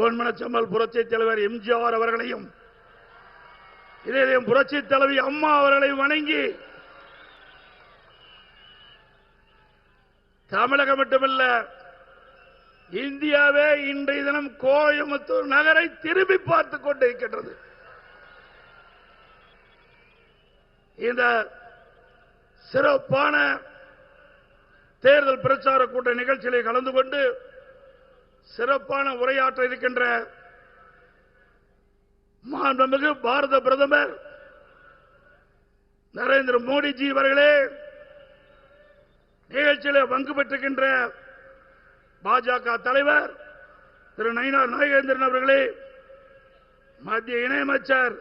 பொன்மனச்செம்மல் புரட்சி தலைவர் எம்ஜிஆர் அவர்களையும் இதயம் புரட்சி தலைவி அம்மா அவர்களையும் வணங்கி தமிழகம் மட்டுமல்ல இந்தியாவே இன்றைய தினம் கோயம்புத்தூர் நகரை திரும்பி பார்த்துக் கொண்டிருக்கின்றது. இந்த சிறப்பான தேர்தல் பிரச்சார கூட்ட நிகழ்ச்சியிலே கலந்து கொண்டு சிறப்பான உரையாற்ற இருக்கின்ற மாண்புமிகு பாரத பிரதமர் நரேந்திர மோடிஜி அவர்களே, நிகழ்ச்சியில் பங்கு பெற்றுகின்ற பாஜக தலைவர் திரு நயினார் நாகேந்திரன் அவர்களே, மத்திய இணையமைச்சர்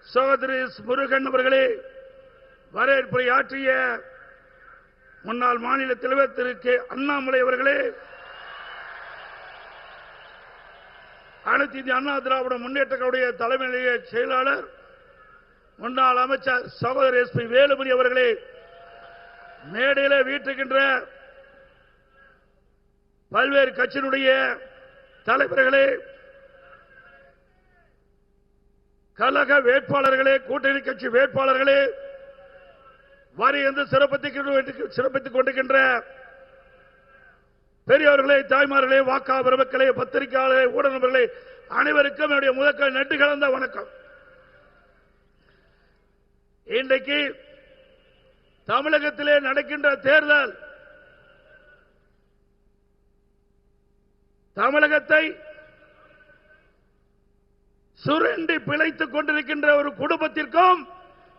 சகோதரி முருகன் அவர்களே, வரவேற்புரை ஆற்றிய முன்னாள் மாநில தலைவர் திரு கே அண்ணாமலை அவர்களே, அனைத்து இந்திய அண்ணா திராவிட முன்னேற்ற கழக தலைமை நிலைய செயலாளர் முன்னாள் அமைச்சர் சகோதரர் எஸ்.பி. வேலுமணி அவர்களே, மேடையில வீட்டுகின்ற பல்வேறு கட்சியினுடைய தலைவர்களே, கழக வேட்பாளர்களே, கூட்டணி கட்சி வேட்பாளர்களே, வரி என்று சிறப்பித்துக் கொண்டிருக்கின்ற பெரியவர்களே, தாய்மார்களே, வாக்காளர் மக்களே, பத்திரிகையாளர்களே, ஊடகங்களே, அனைவருக்கும் என்னுடைய முதற்கண் நன்றி கலந்த வணக்கம். இன்றைக்கு தமிழகத்திலே நடக்கின்ற தேர்தல் தமிழகத்தை சுரண்டி பிழைத்துக் கொண்டிருக்கின்ற ஒரு குடும்பத்திற்கும்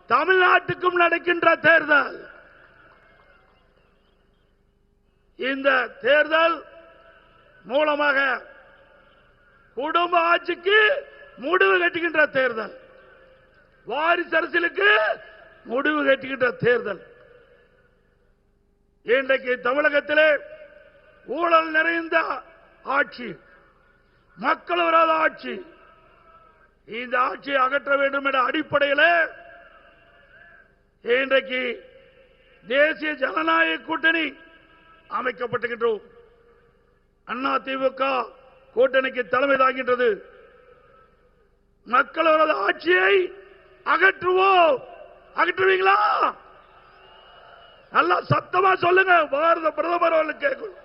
தமிழ்நாட்டுக்கும் நடக்கின்ற தேர்தல். இந்த தேர்தல் மூலமாக குடும்ப ஆட்சிக்கு முடிவு கட்டுகின்ற தேர்தல், வாரிசு அரசியலுக்கு முடிவு கட்டுகின்ற தேர்தல். இன்றைக்கு தமிழகத்திலே ஊழல் நிறைந்த ஆட்சி, மக்கள் வராத ஆட்சி, இந்த ஆட்சியை அகற்ற வேண்டும் என்ற அடிப்படையில் இன்றைக்கு தேசிய ஜனநாயக கூட்டணி அமைக்கப்பட்டிருக்கின்றோம். அண்ணா திமுக கூட்டணிக்கு தலைமை தாங்கின்றது. மக்கள் வராத ஆட்சியை அகற்றுவோம். அகற்றுவீங்களா? நல்லா சத்தமா சொல்லுங்க. பாரத பிரதமர் அவர்களுக்கு கேட்கும்.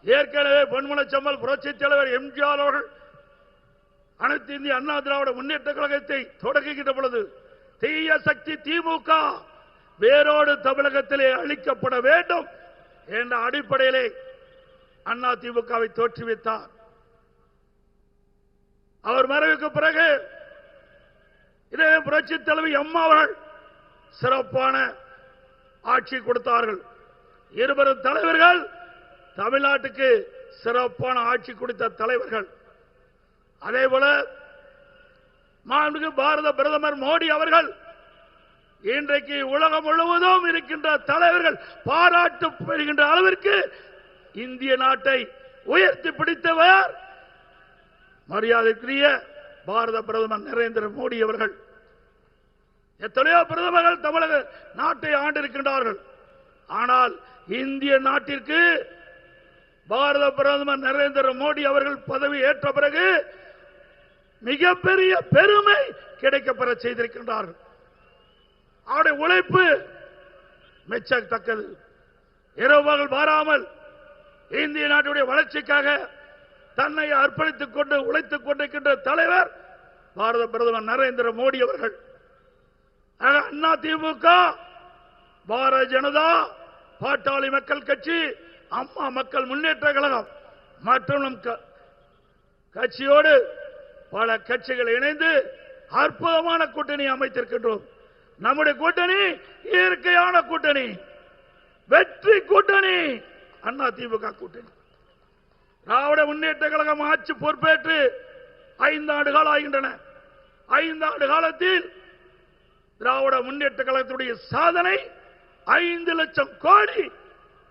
ஏற்கனவே பொன்மனச்செம்மல் புரட்சி தலைவர் எம்ஜிஆர் அவர்கள் அனைத்து இந்திய அண்ணா திராவிட முன்னேற்ற கழகத்தை தொடங்குகின்ற பொழுது தீய சக்தி திமுக வேரோடு தமிழகத்திலே அழிக்கப்பட வேண்டும் என்ற அடிப்படையிலே அண்ணா திமுகவை தோற்றுவித்தார். அவர் மறைவுக்கு பிறகு இதே புரட்சி தலைவி அம்மா அவர்கள் சிறப்பான ஆட்சி கொடுத்தார்கள். இருவரும் தலைவர்கள் தமிழ்நாட்டுக்கு சிறப்பான ஆட்சி கொடுத்த தலைவர்கள். அதேபோல மாண்புமிகு பாரத பிரதமர் மோடி அவர்கள் இன்றைக்கு உலகம் முழுவதும் இருக்கின்ற தலைவர்கள் பாராட்டு பெறுகின்ற அளவிற்கு இந்திய நாட்டை உயர்த்தி பிடித்தவர் மரியாதைக்குரிய பாரத பிரதமர் நரேந்திர மோடி அவர்கள். எத்தனையோ பிரதமர்கள் தமிழக நாட்டை ஆண்டிருக்கின்றார்கள். ஆனால் இந்திய நாட்டிற்கு பாரத பிரதமர் நரேந்திர மோடி அவர்கள் பதவி ஏற்ற பிறகு மிகப்பெரிய பெருமை கிடைக்கப்பெற செய்திருக்கின்றார்கள். அவருடைய உழைப்பு மெச்சத்தக்கது. இரவுகள் மாறாமல் இந்திய நாட்டுடைய வளர்ச்சிக்காக தன்னை அர்ப்பணித்துக் கொண்டு உழைத்துக் கொண்டிருக்கின்ற தலைவர் பாரத பிரதமர் நரேந்திர மோடி அவர்கள். அண்ணா திமுக, பாரதிய ஜனதா, பாட்டாளி மக்கள் கட்சி, அம்மா மக்கள் முன்னேற்ற கழகம் மற்றும் கட்சியோடு பல கட்சிகள் இணைந்து அற்புதமான கூட்டணி அமைத்திருக்கின்றோம். நம்முடைய கூட்டணி இயற்கையான கூட்டணி, வெற்றி கூட்டணி, அண்ணா திமுக கூட்டணி. திராவிட முன்னேற்ற கழகம் ஆட்சி பொறுப்பேற்று 5 ஆண்டுகள் ஆகின்றன. 5 ஆண்டு காலத்தில் திராவிட முன்னேற்ற கழகத்துடைய சாதனை 5 லட்சம் கோடி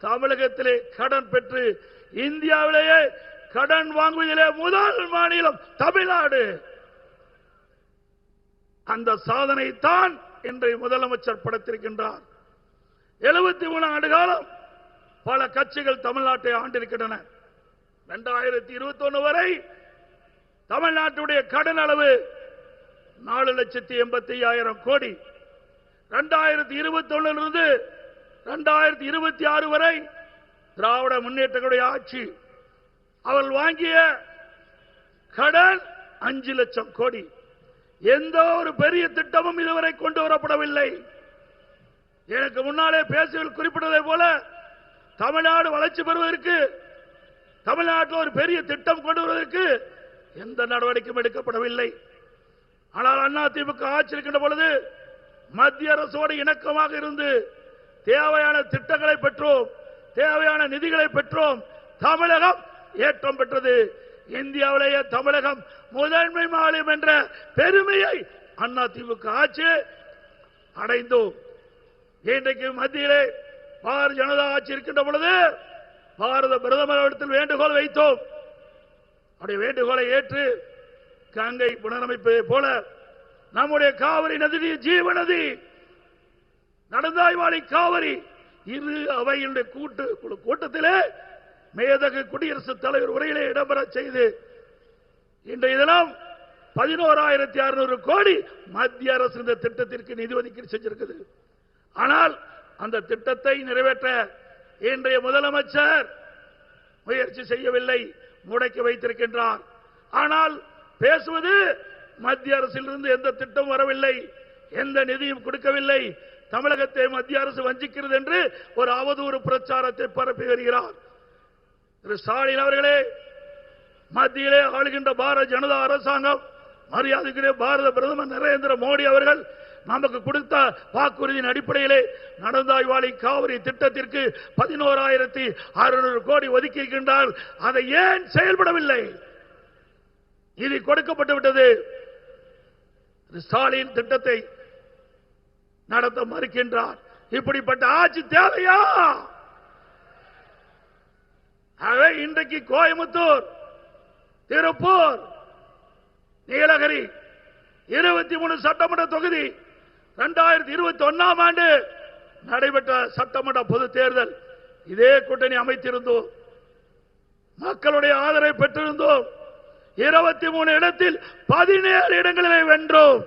தமிழகத்திலே கடன் பெற்று இந்தியாவிலேயே கடன் வாங்குவதிலே முதல் மாநிலம் தமிழ்நாடு. அந்த சாதனை தான் இன்றைய முதலமைச்சர் படைத்திருக்கின்றார். 73 ஆண்டு காலம் பல கட்சிகள் தமிழ்நாட்டை ஆண்டிருக்கின்றன. 2021 வரை தமிழ்நாட்டுடைய கடன் அளவு 4,85,000 கோடி. 2021 இருந்து 2026 வரை திராவிட முன்னேற்றங்களுடைய ஆட்சி அவர்கள் வாங்கிய கடன் 5 லட்சம் கோடி. எந்த ஒரு பெரிய திட்டமும் இதுவரை கொண்டு வரப்படவில்லை. எனக்கு முன்னாலே பேசுவதில் குறிப்பிட்டதை போல தமிழ்நாடு வளர்ச்சி பெறுவதற்கு, தமிழ்நாட்டில் ஒரு பெரிய திட்டம் கொண்டு வருவதற்கு எந்த நடவடிக்கையும் எடுக்கப்படவில்லை. ஆனால் அதிமுக ஆட்சி இருக்கின்ற பொழுது மத்திய அரசோடு இணக்கமாக இருந்து தேவையான திட்டங்களை பெற்றோம், தேவையான நிதிகளை பெற்றோம். தமிழகம் ஏற்றம் பெற்றது. இந்தியாவிலேயே தமிழகம் முதன்மை மாநிலம் என்ற பெருமையை அதிமுக ஆட்சி அடைந்தோம். இன்றைக்கு மத்தியிலே பாரதிய ஜனதா ஆட்சி இருக்கின்ற பொழுது பாரத பிரதமரிடத்தில் வேண்டுகோள் வைத்தோம். அவருடைய வேண்டுகோளை ஏற்று கங்கை புனரமைப்பதை போல நம்முடைய காவிரி நதி ஜீவநதி, நடந்தாய்வாளி காவிரி, இரு அவையினுடைய கூட்டத்திலே மேதகு குடியரசுத் தலைவர் உரையிலே இடம்பெற செய்து இன்றைய தினம் 11,600 கோடி மத்திய அரசு இந்த திட்டத்திற்கு நிதி ஒதுக்கீடு செஞ்சிருக்குது. ஆனால் அந்த திட்டத்தை நிறைவேற்ற இன்றைய முதலமைச்சர் முயற்சி செய்யவில்லை, முடக்கி வைத்திருக்கின்றார். ஆனால் பேசுவது மத்திய அரசிலிருந்து எந்த திட்டம் வரவில்லை, எந்த நிதியும் கொடுக்கவில்லை, தமிழகத்தை மத்திய அரசு வஞ்சிக்கிறது என்று ஒரு அவதூறு பிரச்சாரத்தை பரப்பி வருகிறார். திரு ஸ்டாலின் அவர்களே, மத்தியிலே ஆளுகின்ற பாரதிய ஜனதா அரசாங்கம், மரியாதைக்குரிய பாரத பிரதமர் நரேந்திர மோடி அவர்கள் நமக்கு கொடுத்த வாக்குறுதியின் அடிப்படையிலே நடந்தாய்வாளி காவிரி திட்டத்திற்கு 11,600 கோடி ஒதுக்கியிருக்கின்றால் அதை ஏன் செயல்படவில்லை? இது கொடுக்கப்பட்டு விட்டது. ஸ்டாலின் திட்டத்தை நடத்த மறுக்கின்றார். இப்படிப்பட்ட ஆட்சி தேவையா? இன்றைக்கு கோயம்புத்தூர், திருப்பூர், நீலகிரி 23 சட்டமன்ற தொகுதி 2021 ஆண்டு நடைபெற்ற சட்டமன்ற பொது தேர்தல் இதே கூட்டணி அமைத்திருந்தோம், மக்களுடைய ஆதரவை பெற்றிருந்தோம். 23 இடத்தில் 17 இடங்களிலே வென்றோம்.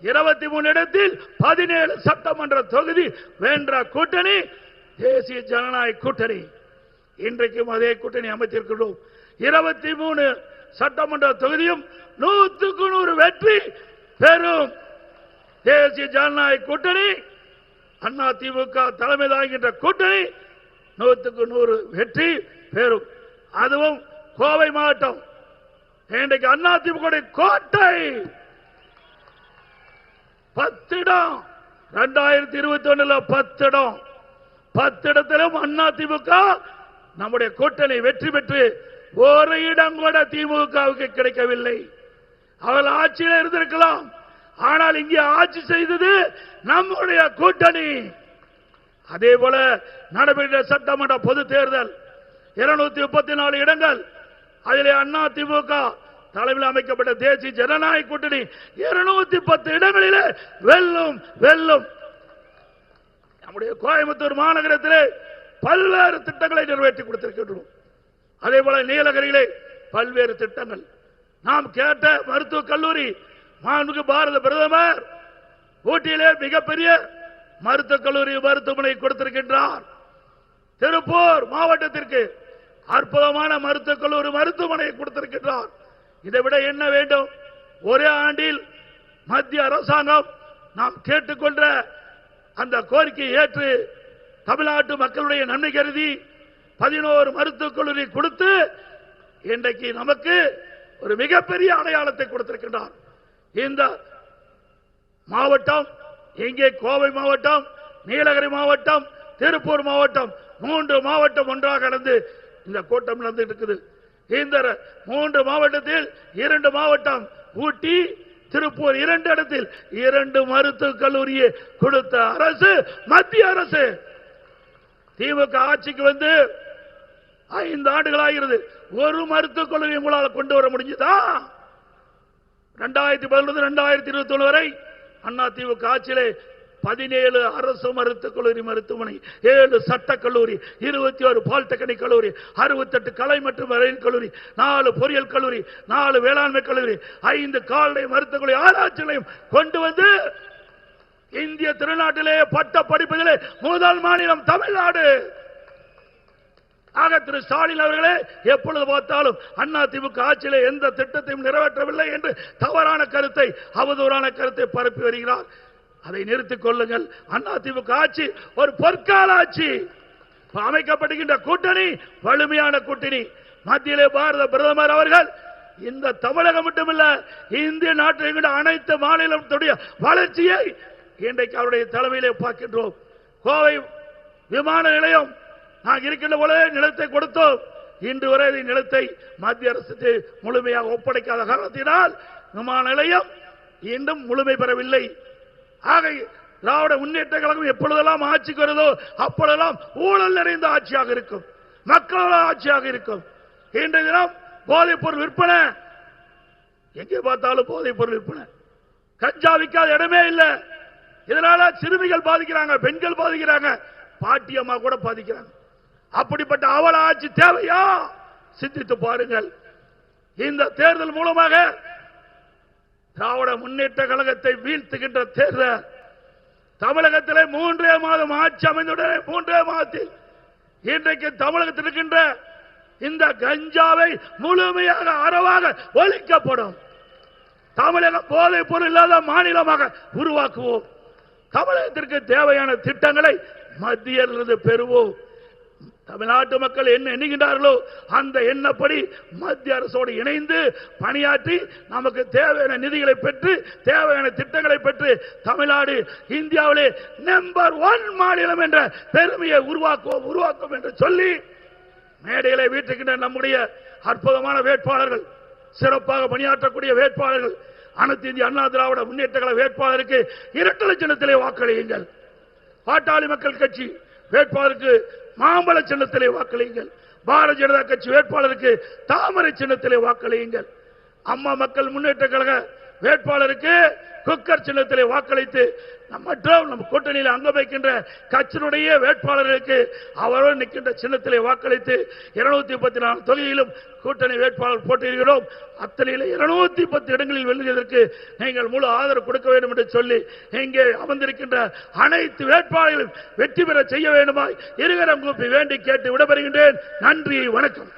23 இடத்தில் 17 சட்டமன்ற தொகுதி வென்ற கூட்டணி தேசிய ஜனநாயக கூட்டணி. இன்றைக்கும் அதே கூட்டணி அமைத்திருக்கிறோம். 23 சட்டமன்ற தொகுதியும் 100க்கு 100 வெற்றி பெறும் தேசிய ஜனநாயக கூட்டணி. அதிமுக தலைமை தாங்குகின்ற கூட்டணி 100க்கு 100 வெற்றி பெறும். அதுவும் கோவை மாவட்டம் இன்றைக்கு அதிமுக கோட்டை 10 இடம். 2021 10 இடம், 10 இடத்திலும் அதிமுக நம்முடைய கூட்டணி வெற்றி பெற்று ஒரு இடம் கூட திமுகவுக்கு கிடைக்கவில்லை. அவர்கள் ஆட்சியில் இருந்திருக்கலாம், ஆனால் இங்கே ஆட்சி செய்தது நம்முடைய கூட்டணி. அதே போல நடைபெற்ற சட்டமன்ற பொது தேர்தல் 234 இடங்கள், அதிலே அதிமுக தலைமையில் அமைக்கப்பட்ட தேசிய ஜனநாயக கூட்டணி 210 இடங்களிலே வெல்லும் வெல்லும். நம்முடைய கோயம்புத்தூர் மாநகரத்திலே பல்வேறு திட்டங்களை நிறைவேற்றி கொடுத்திருக்கின்றோம். அதே போல நீலகிரியிலே பல்வேறு திட்டங்கள். நாம் கேட்ட மருத்துவக் கல்லூரி மாண்புமிகு பாரத பிரதமர் ஊட்டியிலே மிகப்பெரிய மருத்துவக் கல்லூரி மருத்துவமனை கொடுத்திருக்கின்றார். திருப்பூர் மாவட்டத்திற்கு அற்புதமான மருத்துவக் கல்லூரி மருத்துவமனை கொடுத்திருக்கின்றார். இதை விட என்ன வேண்டும்? ஒரே ஆண்டில் மத்திய அரசாங்கம் நாம் கேட்டுக்கொண்ட அந்த கோரிக்கையை ஏற்று தமிழ்நாட்டு மக்களுடைய நன்மை கருதி 11 மருத்துவக் கல்லூரி கொடுத்து இன்றைக்கு நமக்கு ஒரு மிகப்பெரிய அடையாளத்தை கொடுத்திருக்கின்றார். இந்த மாவட்டம், இங்கே கோவை மாவட்டம், நீலகிரி மாவட்டம், திருப்பூர் மாவட்டம், 3 மாவட்டம் ஒன்றாக கலந்து இந்த கூட்டம் நடந்துட்டு இருக்குது. இந்த 3 மாவட்டத்தில் 2 மாவட்டம் ஊட்டி, திருப்பூர் 2 இடத்தில் 2 மருத்துவக் கல்லூரியை கொடுத்த அரசு மத்திய அரசு. திமுக ஆட்சிக்கு வந்து 5 ஆண்டுகள் ஆகிறது. ஒரு மருத்துவக் கல்லூரி உங்களால் கொண்டு வர முடிஞ்சதா? 2011 2021 வரை அதிமுக ஆட்சியிலே 17 அரசு மருத்துவக் கல்லூரி மருத்துவமனை, 7 சட்டக்கல்லூரி, 21 பாலிடெக்னிக் கல்லூரி, 68 கலை மற்றும் அறிவியல் கல்லூரி, 4 பொறியியல் கல்லூரி, 4 வேளாண்மை கல்லூரி, 5 கால்நடை மருத்துவக் கல்லூரி ஆராய்ச்சி நிலையம் கொண்டு வந்து இந்திய திருநாட்டிலே பட்ட படிப்பதிலே முதல் மாநிலம் தமிழ்நாடு. ஆக திரு ஸ்டாலின் அவர்களே, எப்பொழுது பார்த்தாலும் அண்ணா திமுக ஆட்சியிலே எந்த திட்டத்தையும் நிறைவேற்றவில்லை என்று தவறான கருத்தை, அவதூறான கருத்தை பரப்பி வருகிறார். அதை நிறுத்திக் கொள்ளுங்கள். அண்ணா திமுக ஆட்சி ஒரு பொற்கால ஆட்சி. அமைக்கப்படுகின்ற கூட்டணி வலிமையான கூட்டணி. மத்தியிலே பாரத பிரதமர் அவர்கள் இந்த தமிழகம் மட்டுமல்ல, இந்திய நாட்டில் அனைத்து மாநிலத்துடைய வளர்ச்சியை இன்றைக்கு அவருடைய தலைமையிலே பார்க்கின்றோம். கோவை விமான நிலையம் நாங்கள் இருக்கின்ற பொழுதே நிலத்தை கொடுத்தோம். இன்று வரை நிலத்தை மத்திய அரசுக்கு முழுமையாக ஒப்படைக்காத காரணத்தினால் விமான நிலையம் இன்னும் முழுமை பெறவில்லை. ஆக திராவிட முன்னேற்ற கழகம் எப்பொழுதெல்லாம் ஆட்சிக்கு வருதோ அப்பொழுதெல்லாம் ஊழல் நிறைந்த ஆட்சியாக இருக்கும், மக்களோட ஆட்சியாக இருக்கும். இன்றைய தினம் போதைப் பொருள் விற்பனை, எங்கே பார்த்தாலும் போதைப் பொருள் விற்பனை, கஞ்சா விற்காத இடமே இல்லை. இதனால சிறுமிகள் பாதிக்கிறாங்க, பெண்கள் பாதிக்கிறாங்க, பாட்டியம்மா கூட பாதிக்கிறாங்க. அப்படிப்பட்ட அவல ஆட்சி தேவையா? சிந்தித்து பாருங்கள். இந்த தேர்தல் மூலமாக திராவிட முன்னேற்ற கழகத்தை வீழ்த்துகின்ற தேர்தல். தமிழகத்திலே 3 மாதம் ஆட்சி அமைந்துடனே 3 மாதத்தில் இன்றைக்கு தமிழகத்தில் இருக்கின்ற இந்த கஞ்சாவை முழுமையாக அறவாக ஒழிக்கப்படும். தமிழகம் போதைப் பொருள் இல்லாத மாநிலமாக உருவாக்குவோம். தமிழகத்திற்கு தேவையான திட்டங்களை மத்தியிலிருந்து பெறுவோம். தமிழ்நாட்டு மக்கள் என்ன எண்ணுகின்றார்களோ அந்த எண்ணப்படி மத்திய அரசோடு இணைந்து பணியாற்றி நமக்கு தேவையான நிதிகளை பெற்று தேவையான திட்டங்களை பெற்று தமிழ்நாடு இந்தியாவிலே நம்பர் 1 மாநிலம் என்ற பெருமையை உருவாக்குவோம் என்று சொல்லி மேடையிலே வீட்டுக்கின்ற நம்முடைய அற்புதமான வேட்பாளர்கள், சிறப்பாக பணியாற்றக்கூடிய வேட்பாளர்கள், அனைத்து இந்திய அண்ணா திராவிட முன்னேற்ற கழக வேட்பாளருக்கு இரட்டை சின்னத்திலே வாக்களியுங்கள். பாட்டாளி மக்கள் கட்சி வேட்பாளருக்கு மாம்பழ சின்னத்திலே வாக்களியுங்கள். பாரதிய ஜனதா கட்சி வேட்பாளருக்கு தாமரை சின்னத்திலே வாக்களியுங்கள். அம்மா மக்கள் முன்னேற்ற கழக வேட்பாளருக்கு குக்கர் சின்னத்திலே வாக்களித்து மற்றும் நம்ம கூட்டணியில் அங்க வைக்கின்ற கட்சியினுடைய வேட்பாளர்களுக்கு அவரோடு நிற்கின்ற சின்னத்திலே வாக்களித்து 234 தொகுதியிலும் கூட்டணி வேட்பாளர் போட்டியிடுகிறோம். அத்தனையில 210 இடங்களில் வெல்லுவதற்கு நீங்கள் முழு ஆதரவு கொடுக்க வேண்டும் என்று சொல்லி இங்கே அமர்ந்திருக்கின்ற அனைத்து வேட்பாளர்களும் வெற்றி பெற செய்ய வேண்டுமாய் இருகரம் கூப்பி வேண்டி கேட்டு விடைபெறுகின்றேன். நன்றி, வணக்கம்.